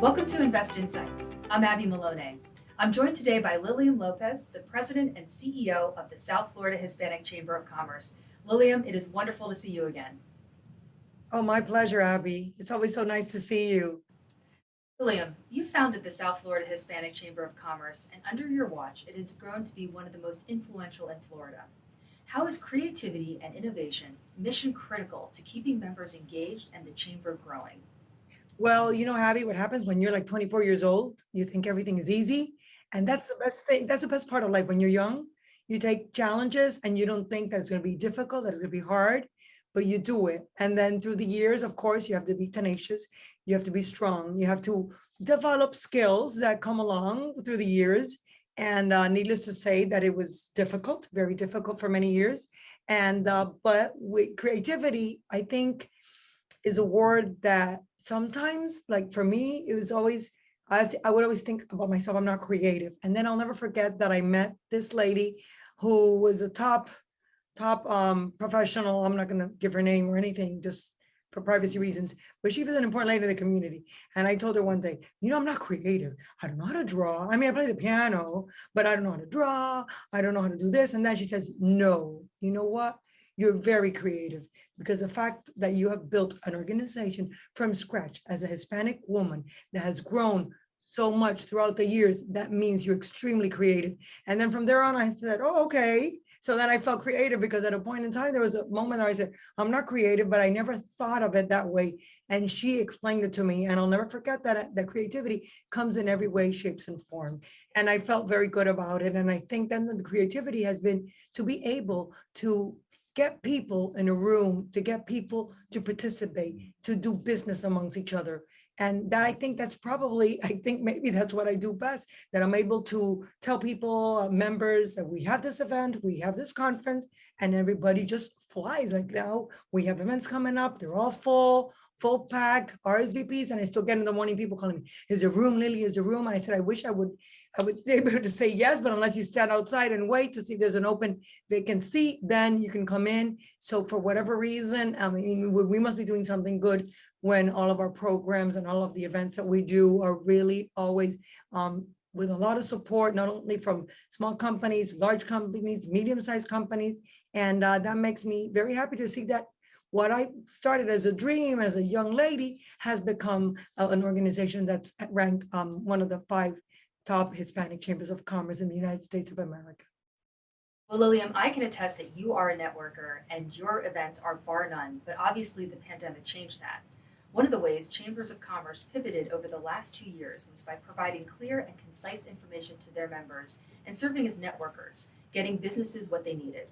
Welcome to Invest Insights. I'm Abby Malone. I'm joined today by Liliam Lopez, the President and CEO of the South Florida Hispanic Chamber of Commerce. Liliam, it is wonderful to see you again. Oh, my pleasure, Abby. It's always so nice to see you. Liliam, you founded the South Florida Hispanic Chamber of Commerce, and under your watch, it has grown to be one of the most influential in Florida. How is creativity and innovation mission critical to keeping members engaged and the chamber growing? Well, Abby, what happens when you're like 24 years old, you think everything is easy. And that's the best thing. That's the best part of life. When you're young, you take challenges and you don't think that it's going to be difficult, that it's going to be hard, but you do it. And then through the years, of course, you have to be tenacious. You have to be strong. You have to develop skills that come along through the years. And needless to say that it was difficult, very difficult for many years. And but with creativity, I think is a word that sometimes, like for me, it was always, I would always think about myself, I'm not creative. And then I'll never forget that I met this lady who was a top professional. I'm not going to give her name or anything, just for privacy reasons, but she was an important lady in the community. And I told her one day, I'm not creative. I don't know how to draw. I mean, I play the piano, but I don't know how to draw. I don't know how to do this. And then she says, no, you know what? You're very creative, because the fact that you have built an organization from scratch as a Hispanic woman that has grown so much throughout the years, that means you're extremely creative. And then from there on, I said, oh, okay. So then I felt creative, because at a point in time, there was a moment where I said, I'm not creative, but I never thought of it that way. And she explained it to me. And I'll never forget that creativity comes in every way, shapes, and form. And I felt very good about it. And I think then the creativity has been to be able to get people in a room, to get people to participate, to do business amongst each other. And that, I think that's probably, I think maybe that's what I do best, that I'm able to tell people, members, that we have this event, we have this conference, and everybody just flies. Like now we have events coming up, they're all full packed, RSVPs, and I still get in the morning people calling me, is there room, Lily, is there room? And I said, I wish I would be able to say yes, but unless you stand outside and wait to see if there's an open vacant seat, then you can come in. So for whatever reason, I mean, we must be doing something good when all of our programs and all of the events that we do are really always with a lot of support, not only from small companies, large companies, medium-sized companies. And that makes me very happy to see that what I started as a dream as a young lady has become an organization that's ranked one of the 5 top Hispanic chambers of commerce in the United States of America. Well, Liliam, I can attest that you are a networker and your events are bar none, but obviously the pandemic changed that. One of the ways chambers of commerce pivoted over the last 2 years was by providing clear and concise information to their members and serving as networkers, getting businesses what they needed.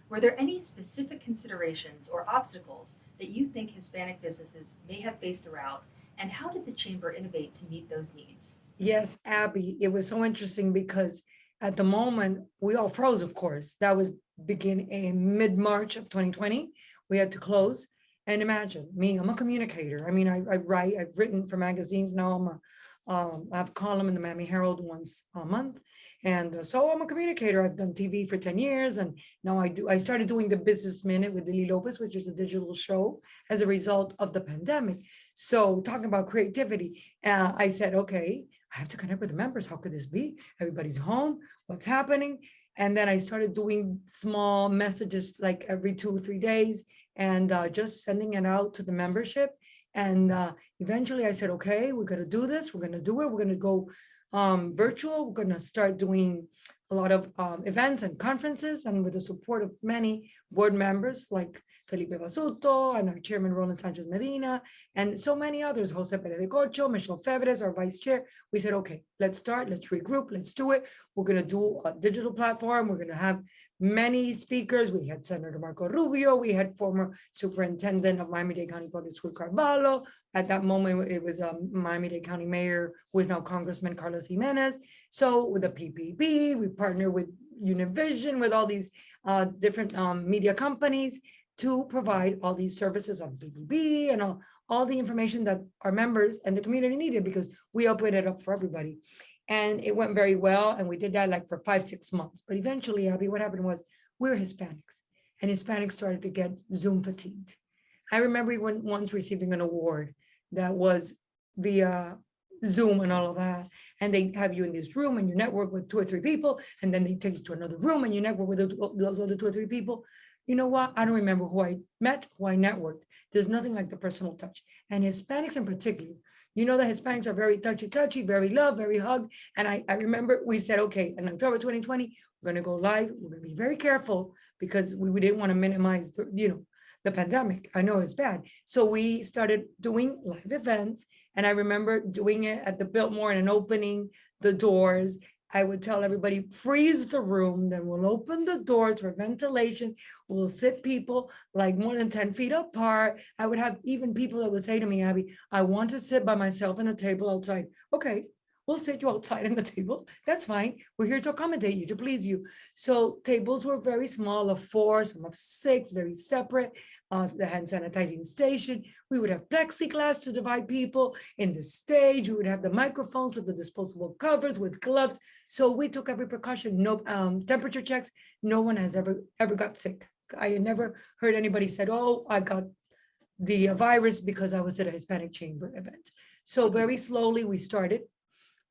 Were there any specific considerations or obstacles that you think Hispanic businesses may have faced throughout, and how did the chamber innovate to meet those needs? Yes, Abby, it was so interesting because at the moment we all froze, of course. That was beginning in mid-March of 2020. We had to close. And imagine me, I'm a communicator. I mean, I write, I've written for magazines. Now I have a column in the Miami Herald once a month. And so I'm a communicator. I've done TV for 10 years. And now I started doing the Business Minute with Liliam Lopez, which is a digital show as a result of the pandemic. So talking about creativity, I said, okay, I have to connect with the members. How could this be? Everybody's home. What's happening? And then I started doing small messages like every 2 or 3 days, and just sending it out to the membership. And eventually I said, okay, we're going to do this. We're going to do it. We're going to go virtual. We're going to start doing a lot of events and conferences, and with the support of many board members like Felipe Basuto and our chairman, Roland Sanchez Medina, and so many others, Jose Perez de Corcho, Michelle Febres, our vice chair. We said, okay, let's start, let's regroup, let's do it. We're going to do a digital platform. We're going to have many speakers. We had Senator Marco Rubio. We had former superintendent of Miami-Dade County Public School, Carvalho. At that moment, it was Miami-Dade County Mayor, who is now Congressman Carlos Jimenez. So with the PPP, we partner with Univision, with all these different media companies to provide all these services on PPP and all the information that our members and the community needed, because we opened it up for everybody. And it went very well. And we did that like for 5-6 months. But eventually, Abby, what happened was we're Hispanics, and Hispanics started to get Zoom fatigued. I remember once receiving an award that was via Zoom and all of that. And they have you in this room and you network with two or three people, and then they take you to another room and you network with those other two or three people. You know what? I don't remember who I met, who I networked. There's nothing like the personal touch. And Hispanics in particular, you know, the Hispanics are very touchy, very love, very hug. And I remember we said, okay, in October 2020, we're going to go live. We're going to be very careful because we didn't want to minimize the pandemic. I know it's bad. So we started doing live events. And I remember doing it at the Biltmore and opening the doors. I would tell everybody, freeze the room, then we'll open the doors for ventilation. We'll sit people like more than 10 feet apart. I would have even people that would say to me, Abby, I want to sit by myself in a table outside. Okay, we'll sit you outside in the table. That's fine. We're here to accommodate you, to please you. So tables were very small, of 4, some of 6, very separate. The hand sanitizing station. We would have plexiglass to divide people in the stage. We would have the microphones with the disposable covers with gloves. So we took every precaution. No temperature checks. No one has ever got sick. I had never heard anybody said, "Oh, I got the virus because I was at a Hispanic chamber event." So very slowly we started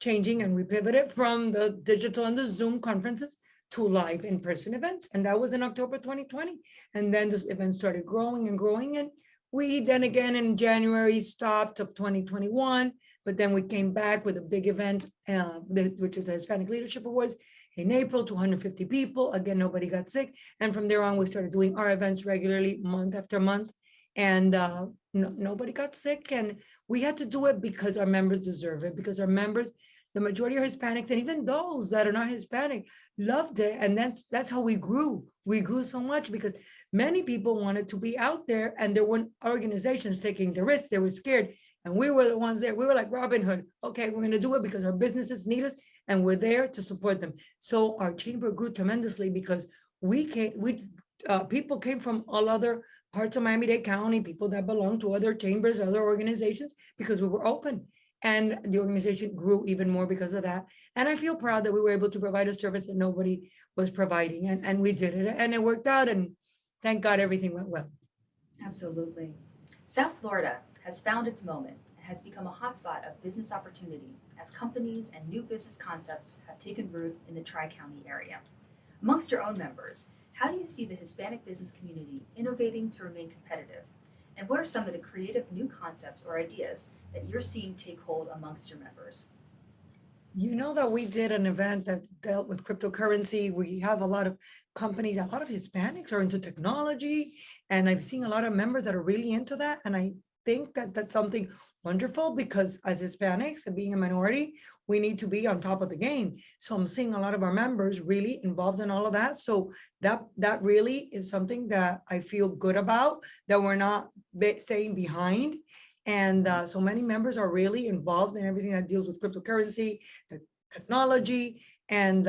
changing and we pivoted from the digital and the Zoom conferences to live in-person events. And that was in October 2020. And then this event started growing and growing. And we then again in January stopped of 2021, but then we came back with a big event, which is the Hispanic Leadership Awards in April, 250 people. Again, nobody got sick. And from there on, we started doing our events regularly, month after month. And nobody got sick. And we had to do it because our members deserve it, because our members, the majority are Hispanics, and even those that are not Hispanic loved it. And that's how we grew. We grew so much because many people wanted to be out there and there weren't organizations taking the risk. They were scared. And we were the ones there. We were like Robin Hood. Okay, we're going to do it because our businesses need us and we're there to support them. So our chamber grew tremendously because people came from all other parts of Miami-Dade County, people that belong to other chambers, other organizations, because we were open. And the organization grew even more because of that. And I feel proud that we were able to provide a service that nobody was providing. And we did it. And it worked out. And thank God everything went well. Absolutely. South Florida has found its moment and has become a hotspot of business opportunity as companies and new business concepts have taken root in the Tri-County area. Amongst your own members, how do you see the Hispanic business community innovating to remain competitive? And what are some of the creative new concepts or ideas that you're seeing take hold amongst your members? You know that we did an event that dealt with cryptocurrency. We have a lot of companies, a lot of Hispanics are into technology, and I've seen a lot of members that are really into that. And I think that that's something wonderful because as Hispanics and being a minority, we need to be on top of the game. So I'm seeing a lot of our members really involved in all of that. So that really is something that I feel good about, that we're not staying behind. And so many members are really involved in everything that deals with cryptocurrency, the technology. And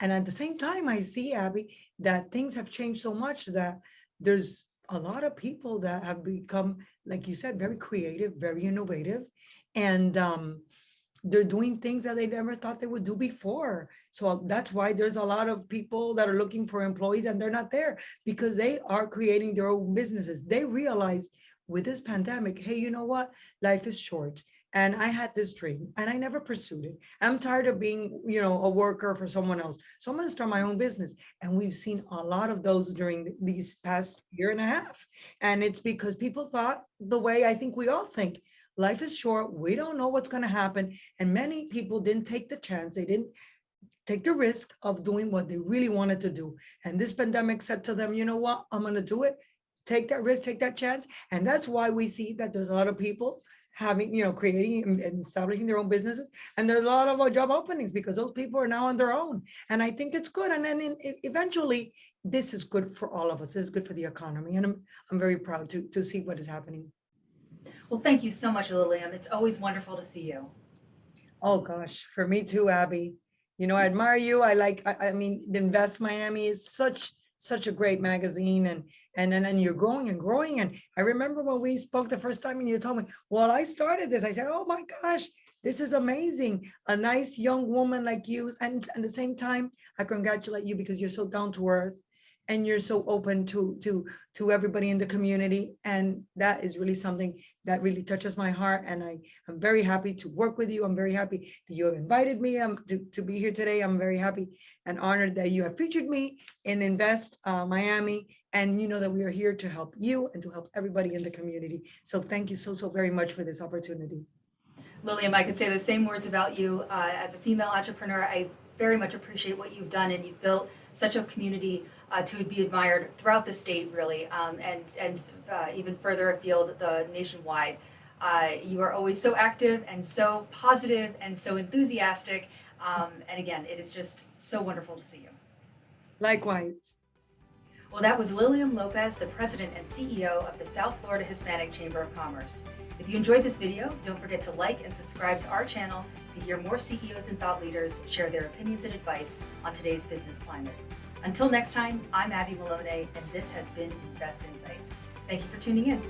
at the same time, I see, Abby, that things have changed so much that there's a lot of people that have become, like you said, very creative, very innovative. And they're doing things that they never thought they would do before. So that's why there's a lot of people that are looking for employees and they're not there because they are creating their own businesses. They realize with this pandemic, hey, you know what? Life is short. And I had this dream and I never pursued it. I'm tired of being, a worker for someone else. So I'm going to start my own business. And we've seen a lot of those during these past year and a half. And it's because people thought the way I think we all think. Life is short. We don't know what's going to happen. And many people didn't take the chance. They didn't take the risk of doing what they really wanted to do. And this pandemic said to them, you know what? I'm going to do it. Take that risk, take that chance. And that's why we see that there's a lot of people having, creating and establishing their own businesses. And there's a lot of job openings because those people are now on their own. And I think it's good. And then eventually, this is good for all of us. This is good for the economy. And I'm very proud to see what is happening. Well, thank you so much, Liliam. It's always wonderful to see you. Oh, gosh, for me too, Abby. I admire you. I mean, the Invest Miami is such a great magazine and you're growing and growing. And I remember when we spoke the first time and you told me, well, I started this. I said, oh my gosh, this is amazing. A nice young woman like you. And at the same time, I congratulate you because you're so down to earth and you're so open to everybody in the community. And that is really something that really touches my heart. And I'm very happy to work with you. I'm very happy that you have invited me to be here today. I'm very happy and honored that you have featured me in Invest Miami. And you know that we are here to help you and to help everybody in the community. So thank you so very much for this opportunity. Liliam, I could say the same words about you. As a female entrepreneur, I very much appreciate what you've done, and you've built such a community to be admired throughout the state, really, and even further afield, the nationwide. You are always so active and so positive and so enthusiastic, and again, it is just so wonderful to see you. Likewise. Well, that was Liliam Lopez, the president and CEO of the South Florida Hispanic Chamber of Commerce. If you enjoyed this video, don't forget to like and subscribe to our channel to hear more CEOs and thought leaders share their opinions and advice on today's business climate. Until next time, I'm Abby Malone, and this has been Invest Insights. Thank you for tuning in.